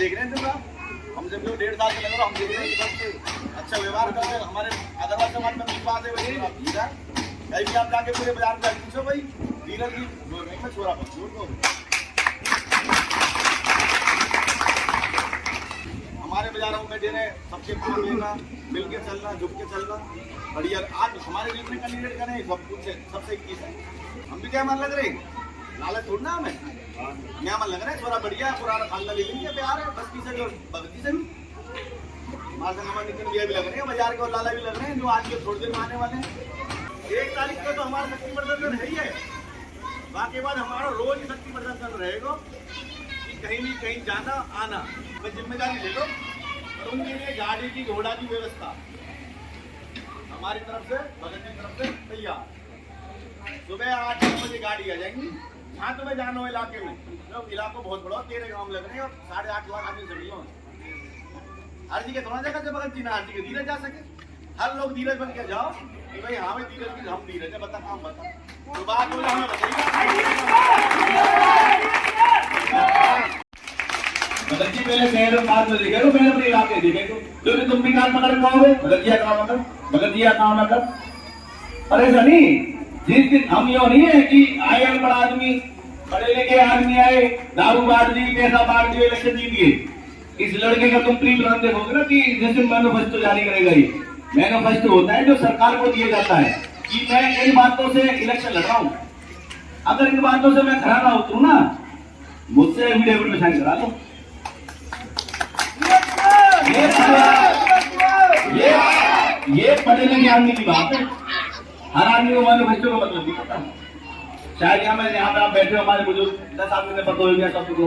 देख रहे हैं दूंगा हमसे भी 1.5 साल से लग रहा हम देख रहे हैं अच्छा व्यवहार कर रहे हैं हमारे अग्रवाल समाज में कुछ बात है भाई कहीं भी आप जाके पूरे बाजार में पूछो भाई डीलर की में छोरा हमारे बाजारों में दे रहे सबसे काम लेना मिल के चलना झुक के चलना बढ़िया आज हमारे बीच में कैंडिडेट करें सब कुछ सबसे 21 है हम भी क्या मान लग रहे लालच छोड़ना हमें क्या मन लग रहा है थोड़ा बढ़िया पुराना खाना ले लेंगे प्यार है बस्ती से जो भगती से भी हमारे हमारे निकल भी लग रहे हैं बाजार के लाला भी लग रहे हैं जो आज के थोड़ी देर में आने वाले हैं 1 तारीख को तो हमारा शक्ति प्रदर्शन है ही है बाकी बाद हमारा रोज ही शक्ति प्रदर्शन रहेगा कि कहीं भी कहीं जाना आना मैं जिम्मेदारी ले लो और उनके लिए गाड़ी की घोड़ा की व्यवस्था हमारी तरफ से भगत की तरफ से तैयार सुबह 8-9 बजे गाड़ी आ जाएंगी जहाँ तुम्हें जाना हो इलाके में तो इलाका बहुत बड़ा 13 गाँव लग रहे हैं और 8.5 लाख आदमी सभी हो हर जी के थोड़ा जगह से भगत जी ना हर जी के धीरज जा सके हर लोग धीरज बन के जाओ कि भाई हाँ भाई धीरज की हम धीरज है बता काम बता तो बात बोले हमें बताइए भगत जी पहले शहर और बाद में देखे तो पहले अपने इलाके देखे क्योंकि तुम भी कान पकड़ पाओगे भगत जी काम कर भगत जी काम न कर अरे सनी जिस दिन हम यो नहीं है कि आए अनपढ़ आदमी पढ़े लिखे आदमी आए दारू बांट दी पैसा बांट दिए इलेक्शन जीत गए इस लड़के का तुम प्री प्लान देखोगे ना कि जैसे मैनिफेस्टो जारी करेगा ये मैनिफेस्टो होता है जो सरकार को दिया जाता है कि मैं इन बातों से इलेक्शन लड़ रहा हूँ अगर इन बातों से मैं खड़ा ना उतरू ना मुझसे एफिडेविट में साइन करा लो ये पढ़े लिखे आदमी की बात है हर आदमी को मैनिफेस्टो का मतलब नहीं पता शायद यहाँ पे आप बैठे हो हमारे बुजुर्ग 10 आदमी ने पता हो गया सबको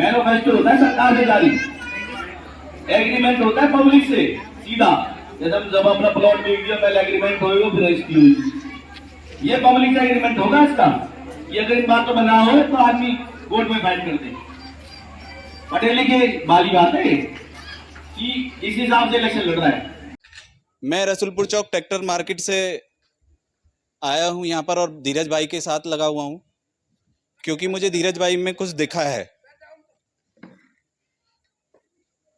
मैनिफेस्टो होता है सरकार से जारी एग्रीमेंट होता है पब्लिक से सीधा जब अपना प्लॉट बेच दिया पहले एग्रीमेंट होगा फिर रजिस्ट्री होगी ये पब्लिक का एग्रीमेंट होगा इसका ये अगर इन बातों में ना हो तो आदमी कोर्ट में फाइट कर दे पढ़े लिखे वाली बात है कि इस हिसाब से इलेक्शन लड़ रहा है। मैं रसूलपुर चौक ट्रैक्टर मार्केट से आया हूं यहाँ पर और धीरज भाई के साथ लगा हुआ हूं क्योंकि मुझे धीरज भाई में कुछ दिखा है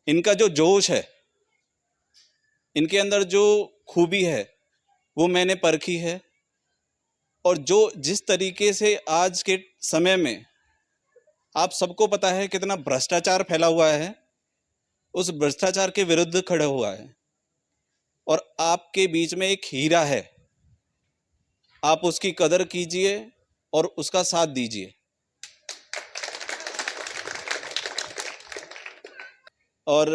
इनका जो जोश है इनके अंदर जो खूबी है वो मैंने परखी है और जो जिस तरीके से आज के समय में आप सबको पता है कितना भ्रष्टाचार फैला हुआ है उस भ्रष्टाचार के विरुद्ध खड़ा हुआ है और आपके बीच में एक हीरा है आप उसकी कदर कीजिए और उसका साथ दीजिए और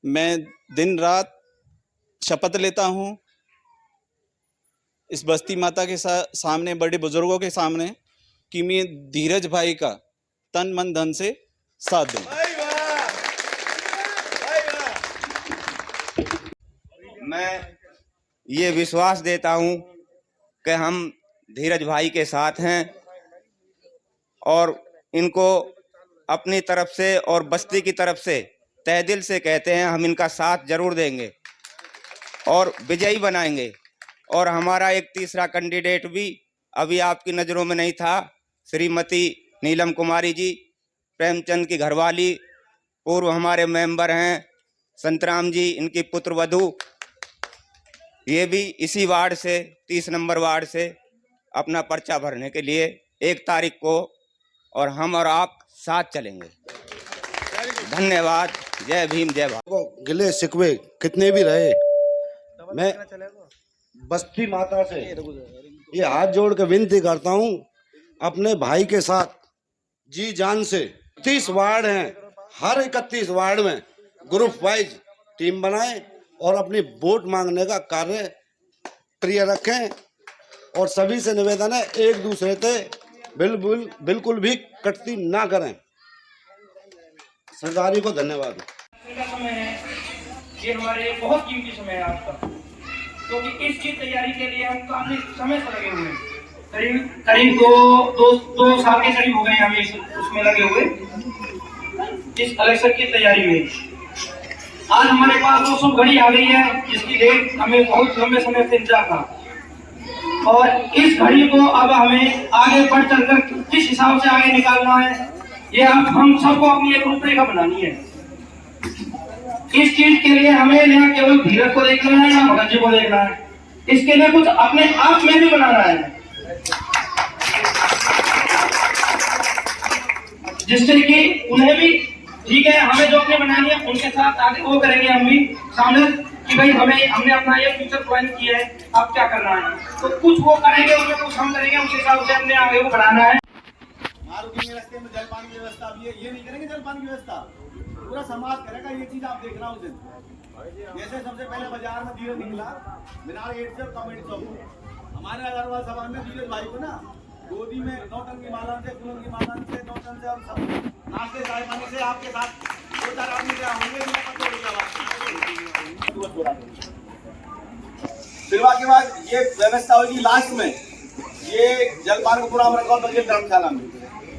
मैं दिन रात शपथ लेता हूं इस बस्ती माता के सामने बड़े बुजुर्गों के सामने कि मैं धीरज भाई का तन मन धन से साथ दूं। मैं ये विश्वास देता हूं कि हम धीरज भाई के साथ हैं और इनको अपनी तरफ से और बस्ती की तरफ से तहे दिल से कहते हैं हम इनका साथ जरूर देंगे और विजयी बनाएंगे। और हमारा एक तीसरा कैंडिडेट भी अभी आपकी नज़रों में नहीं था, श्रीमती नीलम कुमारी जी, प्रेमचंद की घरवाली, पूर्व हमारे मेंबर हैं संतराम जी, इनकी पुत्र वधू, ये भी इसी वार्ड से 30 नंबर वार्ड से अपना पर्चा भरने के लिए 1 तारीख को और हम और आप साथ चलेंगे। धन्यवाद। जय भीम जय भारत। गिले शिकवे कितने भी रहे, मैं बस्ती माता से ये हाथ जोड़ के विनती करता हूँ अपने भाई के साथ जी जान से 30 वार्ड हैं, हर 31 वार्ड में ग्रुप वाइज टीम बनाएं और अपनी वोट मांगने का कार्य क्रिया रखें और सभी से निवेदन है एक दूसरे से बिल्कुल भी कटती ना करें। सरदारी को धन्यवाद। समय है ये हमारे बहुत कीमती समय है आपका, क्योंकि इसकी तैयारी के लिए हम काफी समय से लगे हुए हैं। करीब दो साल के करीब हो गए हमें उसमें लगे हुए इस इलेक्शन की तैयारी में। आज हमारे पास वो शुभ घड़ी आ गई है जिसकी डेट हमें बहुत लंबे समय से इंतजार था और इस घड़ी को अब हमें आगे बढ़ चलकर किस हिसाब से आगे निकालना है ये हम सबको अपनी एक रूपरेखा बनानी है। इस चीज के लिए हमें न केवल धीरज को देखना है ना भगत जी को देखना है, इसके लिए कुछ अपने आप में भी बनाना है, जिससे कि उन्हें भी ठीक है, हमें जो अपने बनानी है उनके साथ आगे वो करेंगे हम भी सामने कि भाई हमने अपना ये फ्यूचर प्लान किया है, अब क्या करना है, तो कुछ वो करेंगे उसमें कुछ हम करेंगे, उस हिसाब से अपने आगे को बढ़ाना है। मारुति के रास्ते में जलपान की व्यवस्था भी है, ये नहीं करेंगे जलपान की व्यवस्था, पूरा समाज करेगा ये चीज, आप देखना उस दिन। जैसे सबसे पहले बाजार में धीरज निकला मीनार गेट से कॉमेडी चौक, हमारे अग्रवाल सभा में धीरज भाई को ना गोदी में 9 टन की माला से, फूलों की माला से, 9 टन से हम सब नाश्ते चाय पानी से आपके साथ 2-4 आदमी क्या होंगे, फिर के बाद ये व्यवस्था होगी लास्ट में, ये जलपान को पूरा रखा बगैर धर्मशाला में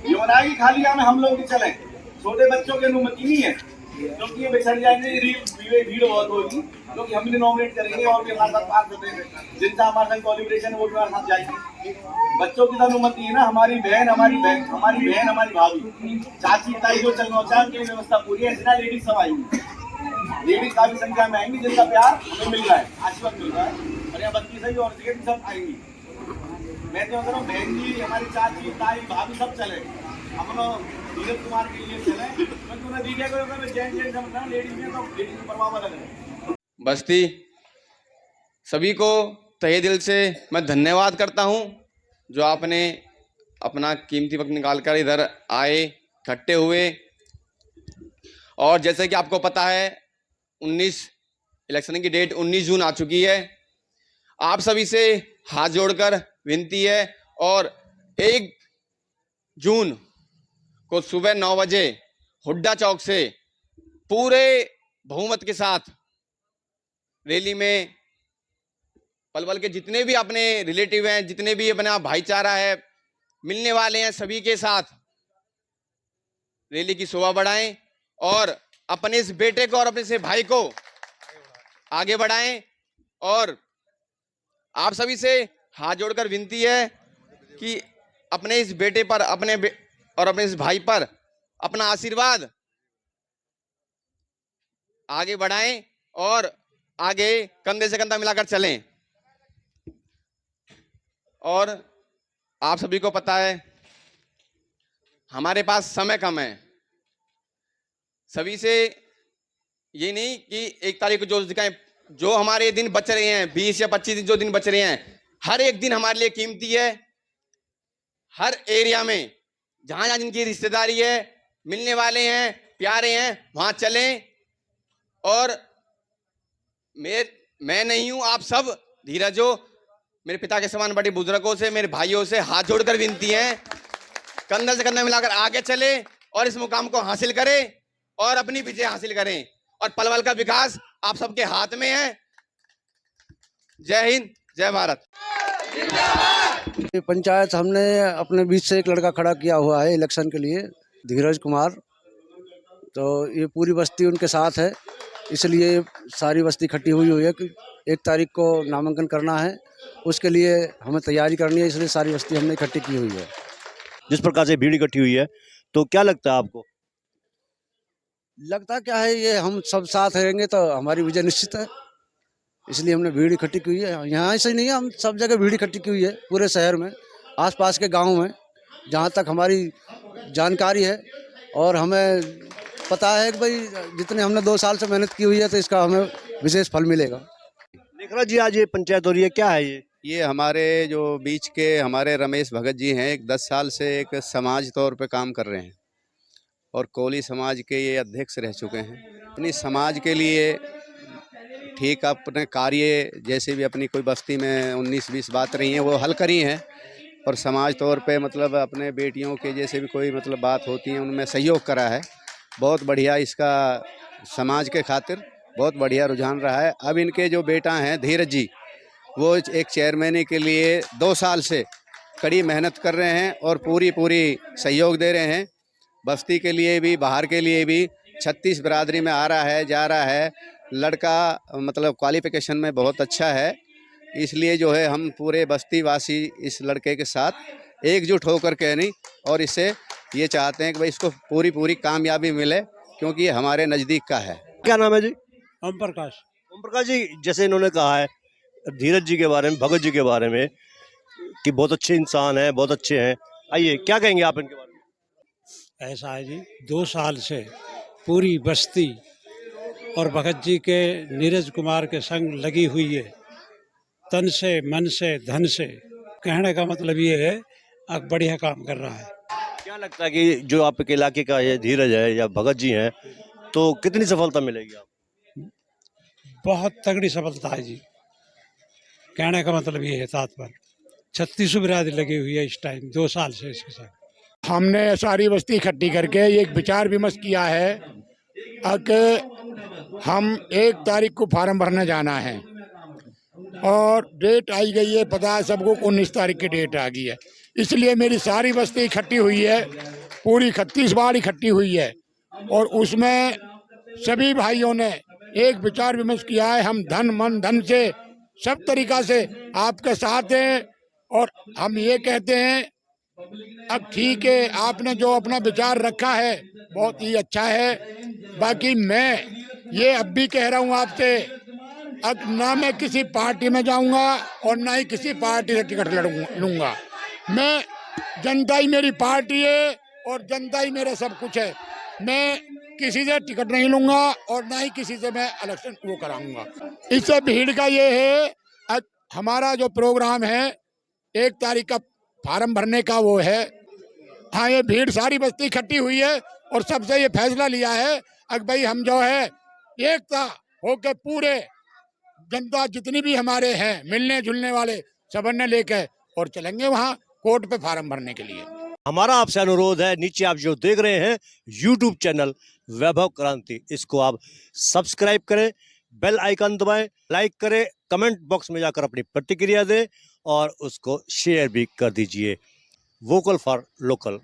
ये बनाएगी, खाली हम लोग भी चले, छोटे बच्चों की अनुमति नहीं है क्योंकि ये बिछड़ जाएंगे, भीड़ बहुत होगी, क्योंकि हम भी नॉमिनेट करेंगे और भी हमारे साथ 5 होते हैं जिनका हमारे साथ कोलिब्रेशन वो भी हमारे साथ जाएंगे। बच्चों की तो अनुमति है ना, हमारी बहन हमारी भाभी चाची ताई जो चलना चाहे उनकी व्यवस्था पूरी है, इतना लेडीज सब आएंगी, लेडीज काफी संख्या में आएंगी जिनका प्यार हमें मिल रहा है, आशीर्वाद मिल रहा है, और यहाँ बच्ची सही और जगह सब आएंगी। मैं तो कह रहा हूँ बहन जी हमारी चाची ताई भाभी सब चले, हम लोग धीरज कुमार के लिए चले, क्योंकि उन्हें दीजिए को जेंट्स समझना, लेडीज में तो लेडीज को प्रभाव अलग है। बस्ती सभी को तहे दिल से मैं धन्यवाद करता हूं जो आपने अपना कीमती वक्त निकालकर इधर आए, इकट्ठे हुए। और जैसे कि आपको पता है 19 इलेक्शन की डेट 19 जून आ चुकी है, आप सभी से हाथ जोड़कर विनती है, और 1 जून को सुबह 9 बजे हुड्डा चौक से पूरे बहुमत के साथ रैली में पल पल के जितने भी अपने रिलेटिव हैं, जितने भी अपना भाईचारा है मिलने वाले हैं, सभी के साथ रैली की शोभा बढ़ाएं और अपने इस बेटे को और अपने से भाई को आगे बढ़ाएं। और आप सभी से हाथ जोड़कर विनती है कि अपने इस बेटे पर और अपने इस भाई पर अपना आशीर्वाद आगे बढ़ाएं और आगे कंधे से कंधा मिलाकर चलें। और आप सभी को पता है हमारे पास समय कम है, सभी से ये नहीं कि 1 तारीख को जोश दिखाएं, जो हमारे दिन बच रहे हैं 20 या 25 दिन जो दिन बच रहे हैं, हर एक दिन हमारे लिए कीमती है। हर एरिया में जहां जहां जिनकी रिश्तेदारी है, मिलने वाले हैं, प्यारे हैं, वहां चलें। और मैं नहीं हूं, आप सब धीरजो मेरे पिता के समान बड़े बुजुर्गों से, मेरे भाइयों से हाथ जोड़कर विनती है, कंधा से कंधा मिलाकर आगे चले और इस मुकाम को हासिल करें और अपनी विजय हासिल करें। और पलवल का विकास आप सबके हाथ में है। जय हिंद, जय भारत। ये पंचायत हमने अपने बीच से एक लड़का खड़ा किया हुआ है इलेक्शन के लिए, धीरज कुमार, तो ये पूरी बस्ती उनके साथ है, इसलिए सारी बस्ती इकट्ठी हुई है कि 1 तारीख को नामांकन करना है, उसके लिए हमें तैयारी करनी है, इसलिए सारी बस्ती हमने इकट्ठी की हुई है। जिस प्रकार से भीड़ इकट्ठी हुई है, तो क्या लगता है आपको? लगता क्या है, ये हम सब साथ रहेंगे तो हमारी विजय निश्चित है, इसलिए हमने भीड़ इकट्ठी की हुई है। यहाँ से नहीं है, हम सब जगह भीड़ इकट्ठी की हुई है, पूरे शहर में, आसपास के गाँव में, जहाँ तक हमारी जानकारी है। और हमें पता है कि भाई जितने हमने 2 साल से मेहनत की हुई है तो इसका हमें विशेष फल मिलेगा। लेखराज जी, आज ये पंचायत हो रही है, क्या है ये? हमारे जो बीच के हमारे रमेश भगत जी हैं, एक 10 साल से एक समाज तौर पे काम कर रहे हैं और कोली समाज के ये अध्यक्ष रह चुके हैं। अपनी समाज के लिए ठीक अपने कार्य जैसे भी अपनी कोई बस्ती में 19-20 बात रही हैं वो हल करी हैं, और समाज तौर पे मतलब अपने बेटियों के जैसे भी कोई मतलब बात होती है उनमें सहयोग करा है। बहुत बढ़िया, इसका समाज के खातिर बहुत बढ़िया रुझान रहा है। अब इनके जो बेटा हैं धीरज जी, वो एक चेयरमैन के लिए 2 साल से कड़ी मेहनत कर रहे हैं और पूरी सहयोग दे रहे हैं। बस्ती के लिए भी, बाहर के लिए भी, 36 बिरादरी में आ रहा है, जा रहा है। लड़का मतलब क्वालिफिकेशन में बहुत अच्छा है, इसलिए जो है हम पूरे बस्ती वासी इस लड़के के साथ एकजुट होकर के नहीं और इसे ये चाहते हैं कि भाई इसको पूरी कामयाबी मिले, क्योंकि ये हमारे नज़दीक का है। क्या नाम है जी? ओम प्रकाश। ओम प्रकाश जी, जैसे इन्होंने कहा है धीरज जी के बारे में, भगत जी के बारे में कि बहुत अच्छे इंसान हैं, बहुत अच्छे हैं, आइए क्या कहेंगे आप इनके बारे में? ऐसा है जी, 2 साल से पूरी बस्ती और भगत जी के नीरज कुमार के संग लगी हुई है, तन से, मन से, धन से। कहने का मतलब ये है अब बढ़िया काम कर रहा है। क्या लगता है कि जो आपके इलाके का ये धीरज है या भगत जी हैं, तो कितनी सफलता मिलेगी आप? बहुत तगड़ी सफलता है जी। कहने का मतलब ये है तात्पर्य 36 बिरादरी लगी हुई है इस टाइम 2 साल से इसके साथ। हमने सारी बस्ती इकट्ठी करके एक विचार विमर्श किया है कि हम 1 तारीख को फार्म भरने जाना है और डेट आई गई है, पता है सबको 19 तारीख की डेट आ गई है। इसलिए मेरी सारी बस्ती इकट्ठी हुई है, पूरी 31 बार इकट्ठी हुई है और उसमें सभी भाइयों ने एक विचार विमर्श किया है। हम धन मन धन से सब तरीका से आपके साथ हैं और हम ये कहते हैं अब ठीक है, आपने जो अपना विचार रखा है बहुत ही अच्छा है। बाकी मैं ये अब भी कह रहा हूँ आपसे, अब ना मैं किसी पार्टी में जाऊंगा और ना ही किसी पार्टी से टिकट लूंगा। मैं, जनता ही मेरी पार्टी है और जनता ही मेरा सब कुछ है। मैं किसी से टिकट नहीं लूंगा और ना ही किसी से मैं इलेक्शन वो कराऊंगा। इससे भीड़ का ये है, हमारा जो प्रोग्राम है 1 तारीख का फार्म भरने का वो है। हाँ, ये भीड़ सारी बस्ती इकट्ठी हुई है और सबसे ये फैसला लिया है कि भाई हम जो है एकता होके पूरे जनता जितनी भी हमारे हैं मिलने जुलने वाले सबने लेके और चलेंगे वहाँ कोर्ट पे फार्म भरने के लिए। हमारा आपसे अनुरोध है, नीचे आप जो देख रहे हैं यूट्यूब चैनल वैभव क्रांति, इसको आप सब्सक्राइब करें, बेल आइकन दबाएं, लाइक करें, कमेंट बॉक्स में जाकर अपनी प्रतिक्रिया दें और उसको शेयर भी कर दीजिए। वोकल फॉर लोकल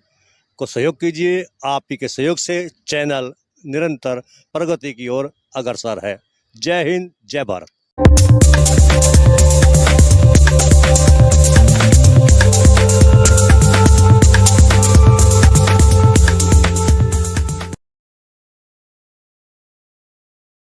को सहयोग कीजिए। आप ही के सहयोग से चैनल निरंतर प्रगति की ओर अग्रसर है। जय हिंद, जय भारत।